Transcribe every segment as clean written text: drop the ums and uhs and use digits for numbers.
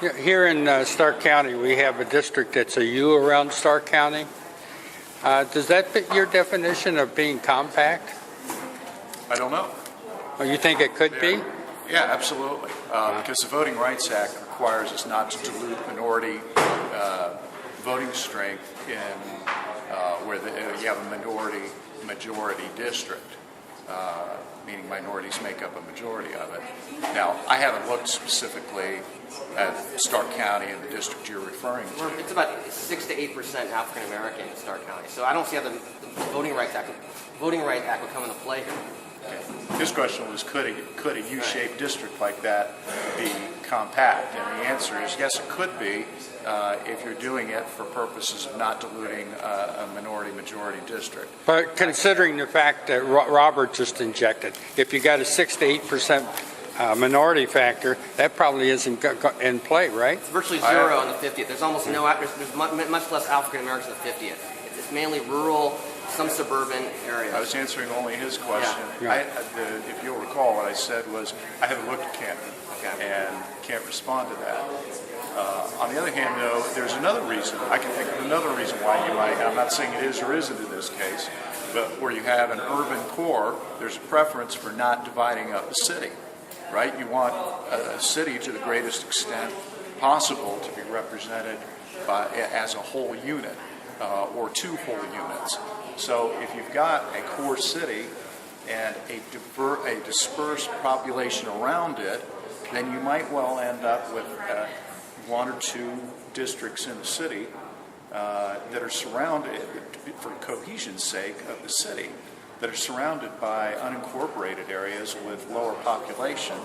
Yeah, here in Stark County, we have a district that's a U around Stark County. Does that fit your definition of being compact? I don't know. Or you think it could be? Yeah, absolutely. Because the Voting Rights Act requires us not to dilute minority voting strength in where you have a minority-majority district, meaning minorities make up a majority of it. Now, I haven't looked specifically at Stark County and the district you're referring to. It's about 6 to 8% African American in Stark County. So I don't see how the Voting Rights Act would come into play here. Okay. His question was, could a U-shaped district like that be compact? And the answer is yes, it could be if you're doing it for purposes of not diluting a minority-majority district. But considering the fact that Robert just injected, if you got a 6 to 8% minority factor, that probably isn't in play, right? It's virtually zero on the 50th. There's almost there's much less African Americans on the 50th. It's mainly rural, some suburban areas. I was answering only his question. Yeah. If you'll recall, what I said was I haven't looked at Canada and can't respond to that. On the other hand, though, there's another reason. I can think of another reason why you might. I'm not saying it is or isn't in this case, but where you have an urban core, there's a preference for not dividing up a city, right? You want a city to the greatest extent possible to be represented as a whole unit or two whole units. So if you've got a core city and a dispersed population around it, then you might well end up with one or two districts in the city that are surrounded, for cohesion's sake of the city, that are surrounded by unincorporated areas with lower population,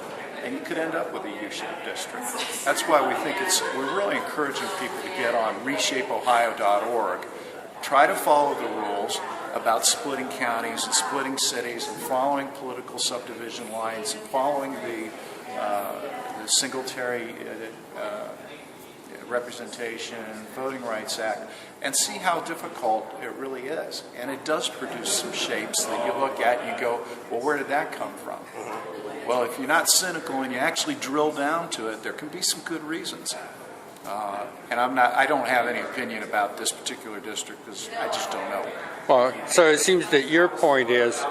and you could end up with a U-shaped district. That's why we think we're really encouraging people to get on reshapeohio.org. Try to follow the rules about splitting counties and splitting cities and following political subdivision lines and following the Singletary representation, Voting Rights Act, and see how difficult it really is. And it does produce some shapes that you look at and you go, well, where did that come from? Well, if you're not cynical and you actually drill down to it, there can be some good reasons. And I don't have any opinion about this particular district because I just don't know. Well, so it seems that your point is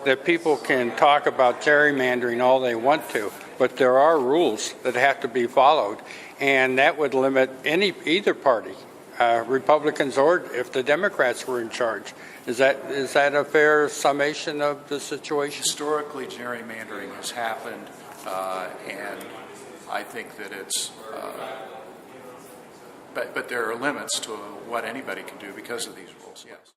that people can talk about gerrymandering all they want to, but there are rules that have to be followed, and that would limit either party, Republicans or if the Democrats were in charge. Is that a fair summation of the situation? Historically, gerrymandering has happened, and I think that it's. But there are limits to what anybody can do because of these rules, yes.